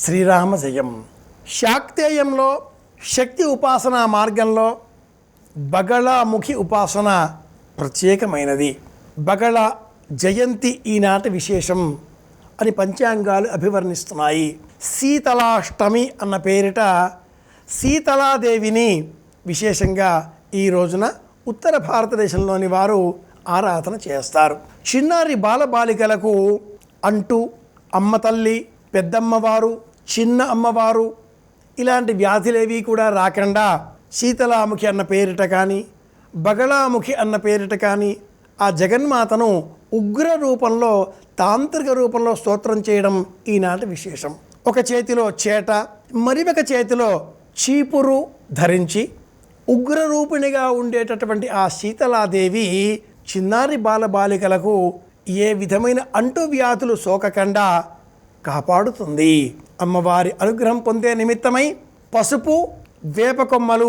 శ్రీరామ జయం. శాక్తేయంలో శక్తి ఉపాసనా మార్గంలో బగళాముఖి ఉపాసన ప్రత్యేకమైనది. బగళ జయంతి ఈనాటి విశేషం అని పంచాంగాలు అభివర్ణిస్తున్నాయి. శీతలాష్టమి అన్న పేరిట శీతలాదేవిని విశేషంగా ఈ రోజున ఉత్తర భారతదేశంలోని వారు ఆరాధన చేస్తారు. చిన్నారి బాలబాలికలకు అంటూ అమ్మ తల్లి, పెద్దమ్మవారు, చిన్న అమ్మవారు ఇలాంటి వ్యాధులేవి కూడా రాకుండా శీతలాముఖి అన్న పేరిట కానీ బగళాముఖి అన్న పేరిట కానీ ఆ జగన్మాతను ఉగ్ర రూపంలో, తాంత్రిక రూపంలో స్తోత్రం చేయడం ఈనాటి విశేషం. ఒక చేతిలో చేట, మరొక చేతిలో చీపురు ధరించి ఉగ్రరూపిణిగా ఉండేటటువంటి ఆ శీతలాదేవి చిన్నారి బాలబాలికలకు ఏ విధమైన అంటువ్యాధులు సోకకుండా కాపాడుతుంది. అమ్మవారి అనుగ్రహం పొందే నిమిత్తమై పసుపు, వేప కొమ్మలు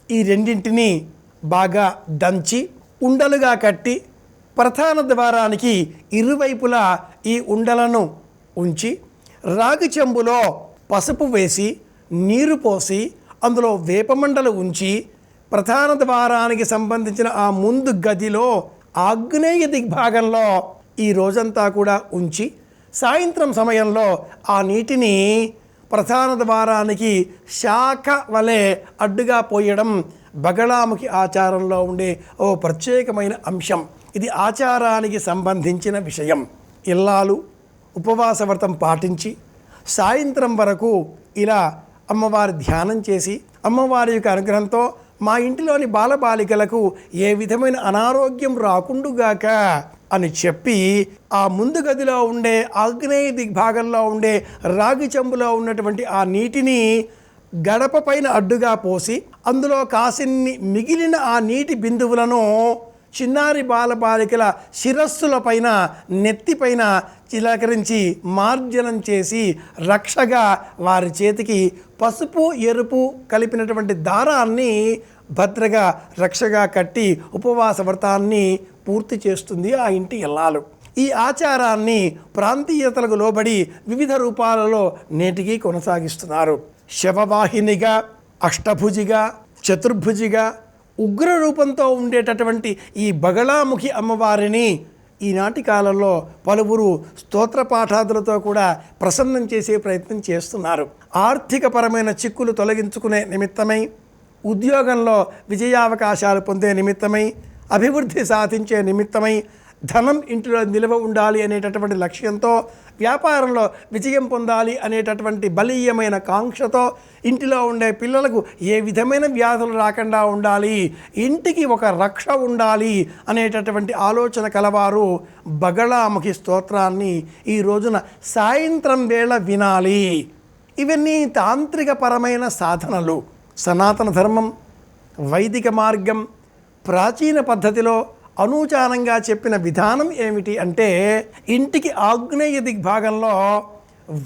ఈ రెండింటిని బాగా దంచి ఉండలుగా కట్టి ప్రధాన ద్వారానికి ఇరువైపులా ఈ ఉండలను ఉంచి రాగి చెంబులో పసుపు వేసి నీరు పోసి అందులో వేపమండలు ఉంచి ప్రధాన ద్వారానికి సంబంధించిన ఆ ముందు గదిలో ఆగ్నేయ దిగ్భాగంలో ఈ రోజంతా కూడా ఉంచి సాయంత్రం సమయంలో ఆ నీటిని ప్రధాన ద్వారానికి శాఖ వలె అడ్డుగా పోయడం బగళాముఖి ఆచారంలో ఉండే ఓ ప్రత్యేకమైన అంశం. ఇది ఆచారానికి సంబంధించిన విషయం. ఇల్లాలు ఉపవాస వ్రతం పాటించి సాయంత్రం వరకు ఇలా అమ్మవారి ధ్యానం చేసి అమ్మవారి యొక్క అనుగ్రహంతో మా ఇంటిలోని బాలబాలికలకు ఏ విధమైన అనారోగ్యం రాకుండుగాక అని చెప్పి ఆ ముందు గదిలో ఉండే ఆగ్నేయ దిగ్భాగంలో ఉండే రాగి చెంబులో ఉన్నటువంటి ఆ నీటిని గడప పైన అడ్డుగా పోసి అందులో కాసిన్ని మిగిలిన ఆ నీటి బిందువులను చిన్నారి బాలబాలికల శిరస్సుల పైన, నెత్తిపైన చిలకరించి మార్జనం చేసి రక్షగా వారి చేతికి పసుపు, ఎరుపు కలిపినటువంటి దారాన్ని భద్రగా రక్షగా కట్టి ఉపవాస వ్రతాన్ని పూర్తి చేస్తుంది ఆ ఇంటి ఇల్లాలు. ఈ ఆచారాన్ని ప్రాంతీయతలకు లోబడి వివిధ రూపాలలో నేటికి కొనసాగిస్తున్నారు. శవవాహినిగా, అష్టభుజిగా, చతుర్భుజిగా ఉగ్ర రూపంతో ఉండేటటువంటి ఈ బగళాముఖి అమ్మవారిని ఈనాటి కాలంలో పలువురు స్తోత్రపాఠాదులతో కూడా ప్రసన్నం చేసే ప్రయత్నం చేస్తున్నారు. ఆర్థికపరమైన చిక్కులు తొలగించుకునే నిమిత్తమై, ఉద్యోగంలో విజయావకాశాలు పొందే నిమిత్తమై, అభివృద్ధి సాధించే నిమిత్తమై, ధనం ఇంటిలో నిల్వ ఉండాలి అనేటటువంటి లక్ష్యంతో, వ్యాపారంలో విజయం పొందాలి అనేటటువంటి బలీయమైన కాంక్షతో, ఇంటిలో ఉండే పిల్లలకు ఏ విధమైన వ్యాధులు రాకుండా ఉండాలి, ఇంటికి ఒక రక్ష ఉండాలి అనేటటువంటి ఆలోచన కలవారు బగళాముఖి స్తోత్రాన్ని ఈ రోజున సాయంత్రం వేళ వినాలి. ఇవన్నీ తాంత్రికపరమైన సాధనలు. సనాతన ధర్మం, వైదిక మార్గం, ప్రాచీన పద్ధతిలో అనూచానంగా చెప్పిన విధానం ఏమిటి అంటే ఇంటికి ఆగ్నేయ దిగ్భాగంలో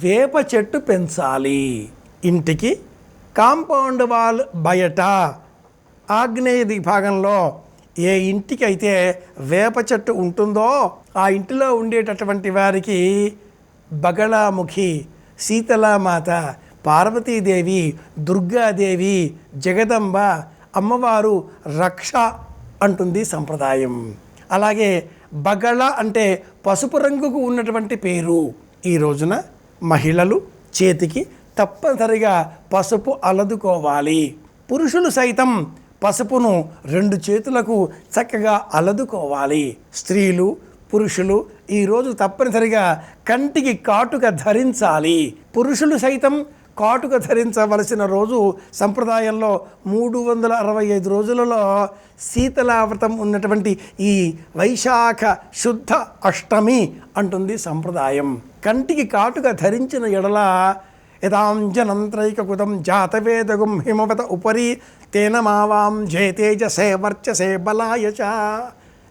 వేప చెట్టు పెంచాలి. ఇంటికి కాంపౌండ్ వాల్ బయట ఆగ్నేయ దిగ్భాగంలో ఏ ఇంటికి అయితే వేప చెట్టు ఉంటుందో ఆ ఇంటిలో ఉండేటటువంటి వారికి బగళాముఖి, శీతలామాత, పార్వతీదేవి, దుర్గాదేవి, జగదంబ అమ్మవారు రక్ష అంటుంది సంప్రదాయం. అలాగే బగళ అంటే పసుపు రంగుకు ఉన్నటువంటి పేరు. ఈ రోజున మహిళలు చేతికి తప్పనిసరిగా పసుపు అలదుకోవాలి. పురుషులు సైతం పసుపును 2 చేతులకు చక్కగా అలదుకోవాలి. స్త్రీలు, పురుషులు ఈరోజు తప్పనిసరిగా కంటికి కాటుక ధరించాలి. పురుషులు సైతం కాటుక ధరించవలసిన రోజు సంప్రదాయంలో 365 రోజులలో శీతలావ్రతం ఉన్నటువంటి ఈ వైశాఖ శుద్ధ అష్టమి అంటుంది సంప్రదాయం. కంటికి కాటుక ధరించిన ఎడల యదాంజనంత్రైకృతం జాతవేదగుం హిమవత ఉపరి తేన మావాం జయతేజసే వర్చసే బలాయచ.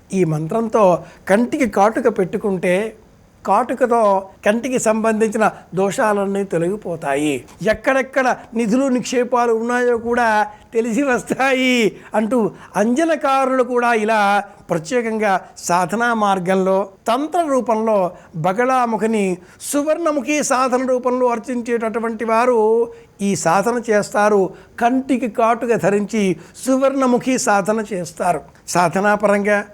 ఈ మంత్రంతో కంటికి కాటుక పెట్టుకుంటే కాటుకతో కంటికి సంబంధించిన దోషాలన్నీ తొలగిపోతాయి. ఎక్కడెక్కడ నిధులు నిక్షేపాలు ఉన్నాయో కూడా తెలిసి వస్తాయి అంటూ అంజనకారులు కూడా ఇలా ప్రత్యేకంగా సాధనా మార్గంలో తంత్ర రూపంలో బగళాముఖిని సువర్ణముఖి సాధన రూపంలో అర్చించేటటువంటి వారు ఈ సాధన చేస్తారు. కంటికి కాటుక ధరించి సువర్ణముఖి సాధన చేస్తారు. సాధనాపరంగా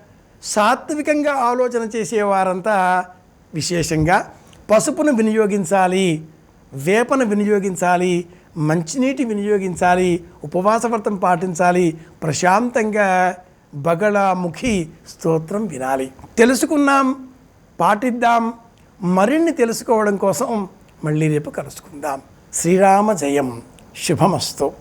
సాత్వికంగా ఆలోచన చేసేవారంతా విశేషంగా పసుపును వినియోగించాలి, వేపను వినియోగించాలి, మంచినీటి వినియోగించాలి, ఉపవాస వ్రతం పాటించాలి, ప్రశాంతంగా బగళాముఖి స్తోత్రం వినాలి. తెలుసుకున్నాం, పాటిద్దాం. మరిన్ని తెలుసుకోవడం కోసం మళ్ళీ రేపు కలుసుకుందాం. శ్రీరామ జయం. శుభమస్తు.